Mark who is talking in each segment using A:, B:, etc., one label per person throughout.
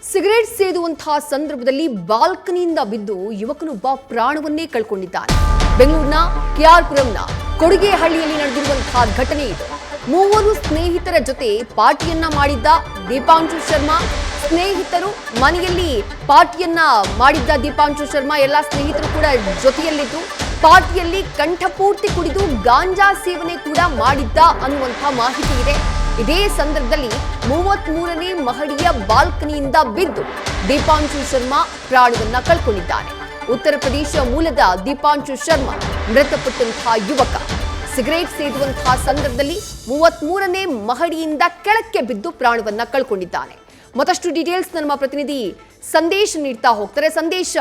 A: Cigarette ಸೇದುವಂತಹ ಸಂದರ್ಭದಲ್ಲಿ ಬಾಲ್ಕನಿಯಿಂದ ಬಿದ್ದು ಯುವಕನೊಬ್ಬ ಪ್ರಾಣವನ್ನೇ ಕಳ್ಕೊಂಡಿದ್ದಾನೆ. ಬೆಂಗಳೂರಿನ ಕೆಆರ್ಪುರಂನ ಕೊಡಿಗೆಹಳ್ಳಿಯಲ್ಲಿ ನಡೆದಿರುವಂತಹ ಘಟನೆ ಇದು. ಮೂವರು ಸ್ನೇಹಿತರ ಜೊತೆ ಪಾರ್ಟಿಯನ್ನ ಮಾಡಿದ್ದ ದೀಪಾಂಶು ಶರ್ಮಾ, ಸ್ನೇಹಿತರು ಮನೆಯಲ್ಲಿ ಪಾರ್ಟಿಯನ್ನ ಮಾಡಿದ್ದ ದೀಪಾಂಶು ಶರ್ಮಾ ಎಲ್ಲ ಸ್ನೇಹಿತರು ಕೂಡ ಜೊತೆಯಲ್ಲಿದ್ದು ಪಾರ್ಟಿಯಲ್ಲಿ ಕಂಠಪೂರ್ತಿ ಕುಡಿದು ಗಾಂಜಾ ಸೇವನೆ ಕೂಡ ಮಾಡಿದ್ದ ಅನ್ನುವಂತಹ ಮಾಹಿತಿ ಇದೆ. ಇದೇ ಸಂದರ್ಭದಲ್ಲಿ 33ನೇ ಮಹಡಿಯ ಬಾಲ್ಕನಿಯಿಂದ ಬಿದ್ದು ದೀಪಾಂಶು ಶರ್ಮಾ ಪ್ರಾಣವನ್ನ ಕಳ್ಕೊಂಡಿದ್ದಾನೆ. ಉತ್ತರ ಪ್ರದೇಶ ಮೂಲದ ದೀಪಾಂಶು ಶರ್ಮಾ ಮೃತಪಟ್ಟಂತಹ ಯುವಕ ಸಿಗರೇಟ್ ಸೇದುವಂತಹ ಸಂದರ್ಭದಲ್ಲಿ 33ನೇ ಮಹಡಿಯಿಂದ ಕೆಳಕ್ಕೆ ಬಿದ್ದು ಪ್ರಾಣವನ್ನ ಕಳ್ಕೊಂಡಿದ್ದಾನೆ. ಮತ್ತಷ್ಟು ಡೀಟೇಲ್ಸ್ ನಮ್ಮ ಪ್ರತಿನಿಧಿ ಸಂದೇಶ್ ನೀಡ್ತಾ ಹೋಗ್ತಾರೆ. ಸಂದೇಶ,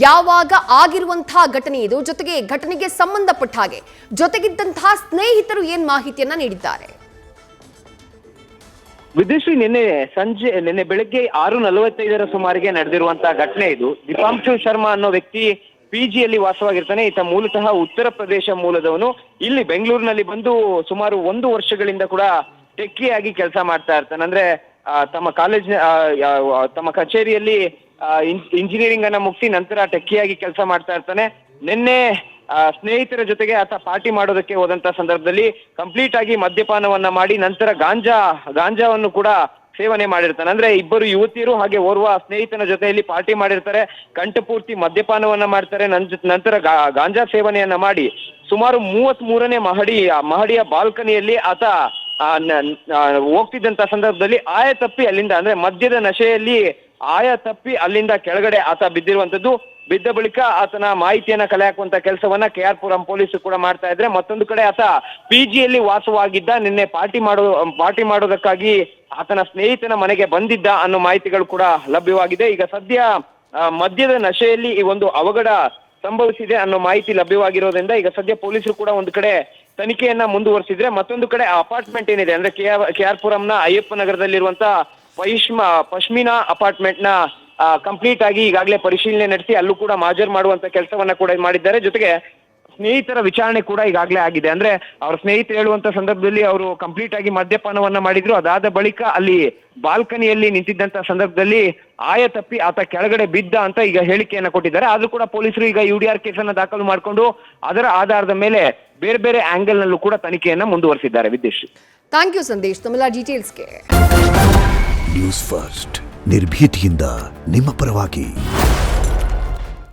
A: ಯಾವಾಗ ಆಗಿರುವಂತಹ ಘಟನೆ ಇದು, ಜೊತೆಗೆ ಘಟನೆಗೆ ಸಂಬಂಧಪಟ್ಟ ಹಾಗೆ ಜೊತೆಗಿದ್ದಂತಹ ಸ್ನೇಹಿತರು ಏನ್ ಮಾಹಿತಿಯನ್ನ ನೀಡಿದ್ದಾರೆ?
B: ವಿದೇಶಿ ನಿನ್ನೆ ಬೆಳಗ್ಗೆ 6:45 ಸುಮಾರಿಗೆ ನಡೆದಿರುವಂತಹ ಘಟನೆ ಇದು. ದೀಪಾಂಶು ಶರ್ಮಾ ಅನ್ನೋ ವ್ಯಕ್ತಿ ಪಿಜಿಯಲ್ಲಿ ವಾಸವಾಗಿರ್ತಾನೆ. ಈತ ಮೂಲತಃ ಉತ್ತರ ಪ್ರದೇಶ ಮೂಲದವನು. ಇಲ್ಲಿ ಬೆಂಗಳೂರಿನಲ್ಲಿ ಬಂದು ಸುಮಾರು 1 ವರ್ಷಗಳಿಂದ ಕೂಡ ಟೆಕ್ಕಿಯಾಗಿ ಕೆಲಸ ಮಾಡ್ತಾ ಇರ್ತಾನೆ. ಅಂದ್ರೆ ತಮ್ಮ ಕಚೇರಿಯಲ್ಲಿ ಇಂಜಿನಿಯರಿಂಗ್ ಅನ್ನ ಮುಗಿಸಿ ನಂತರ ಟೆಕ್ಕಿಯಾಗಿ ಕೆಲಸ ಮಾಡ್ತಾ ಇರ್ತಾನೆ. ನಿನ್ನೆ ಸ್ನೇಹಿತರ ಜೊತೆಗೆ ಆತ ಪಾರ್ಟಿ ಮಾಡೋದಕ್ಕೆ ಹೋದಂತ ಸಂದರ್ಭದಲ್ಲಿ ಕಂಪ್ಲೀಟ್ ಆಗಿ ಮದ್ಯಪಾನವನ್ನ ಮಾಡಿ ನಂತರ ಗಾಂಜಾವನ್ನು ಕೂಡ ಸೇವನೆ ಮಾಡಿರ್ತಾನೆ. ಅಂದ್ರೆ ಇಬ್ಬರು ಯುವತಿಯರು ಹಾಗೆ ಓರ್ವ ಸ್ನೇಹಿತನ ಜೊತೆಯಲ್ಲಿ ಪಾರ್ಟಿ ಮಾಡಿರ್ತಾರೆ. ಕಂಠಪೂರ್ತಿ ಮದ್ಯಪಾನವನ್ನ ಮಾಡ್ತಾರೆ. ನಂತರ ಗಾಂಜಾ ಸೇವನೆಯನ್ನ ಮಾಡಿ ಸುಮಾರು 33ನೇ ಮಹಡಿಯ ಬಾಲ್ಕನಿಯಲ್ಲಿ ಆತ ಹೋಗ್ತಿದ್ದಂತ ಸಂದರ್ಭದಲ್ಲಿ ಆಯತಪ್ಪಿ ಅಲ್ಲಿಂದ, ಅಂದ್ರೆ ಮದ್ಯದ ನಶೆಯಲ್ಲಿ ಆಯತಪ್ಪಿ ಅಲ್ಲಿಂದ ಕೆಳಗಡೆ ಆತ ಬಿದ್ದಿರುವಂತದ್ದು. ಬಿದ್ದ ಬಳಿಕ ಆತನ ಮಾಹಿತಿಯನ್ನ ಕಲೆ ಹಾಕುವಂತ ಕೆಲಸವನ್ನ ಕೆಆರ್ಪುರಂ ಪೊಲೀಸರು ಕೂಡ ಮಾಡ್ತಾ ಇದ್ರೆ, ಮತ್ತೊಂದು ಕಡೆ ಆತ ಪಿಜಿಯಲ್ಲಿ ವಾಸವಾಗಿದ್ದ. ನಿನ್ನೆ ಪಾರ್ಟಿ ಮಾಡೋದಕ್ಕಾಗಿ ಆತನ ಸ್ನೇಹಿತನ ಮನೆಗೆ ಬಂದಿದ್ದ ಅನ್ನೋ ಮಾಹಿತಿಗಳು ಕೂಡ ಲಭ್ಯವಾಗಿದೆ. ಈಗ ಸದ್ಯ ಮದ್ಯದ ನಶೆಯಲ್ಲಿ ಈ ಒಂದು ಅವಘಡ ಸಂಭವಿಸಿದೆ ಅನ್ನೋ ಮಾಹಿತಿ ಲಭ್ಯವಾಗಿರೋದ್ರಿಂದ ಈಗ ಸದ್ಯ ಪೊಲೀಸರು ಕೂಡ ಒಂದು ಕಡೆ ತನಿಖೆಯನ್ನ ಮುಂದುವರಿಸಿದ್ರೆ, ಮತ್ತೊಂದು ಕಡೆ ಅಪಾರ್ಟ್ಮೆಂಟ್ ಏನಿದೆ ಅಂದ್ರೆ ಕೆಆರ್ಪುರಂನ ಅಯ್ಯಪ್ಪ ನಗರದಲ್ಲಿರುವಂತ ಪಶ್ಮಿನಾ ಅಪಾರ್ಟ್ಮೆಂಟ್ ನ ಕಂಪ್ಲೀಟ್ ಆಗಿ ಈಗಾಗಲೇ ಪರಿಶೀಲನೆ ನಡೆಸಿ ಅಲ್ಲೂ ಕೂಡ ಮಾಜರ್ ಮಾಡುವಂತ ಕೆಲಸವನ್ನ ಕೂಡ ಮಾಡಿದ್ದಾರೆ. ಜೊತೆಗೆ ಸ್ನೇಹಿತರ ವಿಚಾರಣೆ ಕೂಡ ಈಗಾಗಲೇ ಆಗಿದೆ. ಅಂದ್ರೆ ಅವ್ರ ಸ್ನೇಹಿತರು ಹೇಳುವಂತ ಸಂದರ್ಭದಲ್ಲಿ ಅವರು ಕಂಪ್ಲೀಟ್ ಆಗಿ ಮದ್ಯಪಾನವನ್ನ ಮಾಡಿದ್ರು. ಅದಾದ ಬಳಿಕ ಅಲ್ಲಿ ಬಾಲ್ಕನಿಯಲ್ಲಿ ನಿಂತಿದ್ದಂತ ಸಂದರ್ಭದಲ್ಲಿ ಆಯತಪ್ಪಿ ಆತ ಕೆಳಗಡೆ ಬಿದ್ದ ಅಂತ ಈಗ ಹೇಳಿಕೆಯನ್ನ ಕೊಟ್ಟಿದ್ದಾರೆ. ಆದ್ರೂ ಕೂಡ ಪೊಲೀಸರು ಈಗ UDR ಕೇಸನ್ನ ದಾಖಲು ಮಾಡಿಕೊಂಡು ಅದರ ಆಧಾರದ ಮೇಲೆ ಬೇರೆ ಬೇರೆ ಆಂಗಲ್ ನಲ್ಲೂ ಕೂಡ ತನಿಖೆಯನ್ನ ಮುಂದುವರಿಸಿದ್ದಾರೆ. ವಿದೇಶಿ,
A: ಥ್ಯಾಂಕ್ ಯು ಸಂದೇಶ್ ತಮ್ಮೆಲ್ಲ ಡೀಟೇಲ್ಸ್ಗೆ.
C: ನ್ಯೂಸ್ ಫಸ್ಟ್ ನಿರ್ಭೀತಿಯಿಂದ ನಿಮ್ಮ ಪರವಾಗಿ.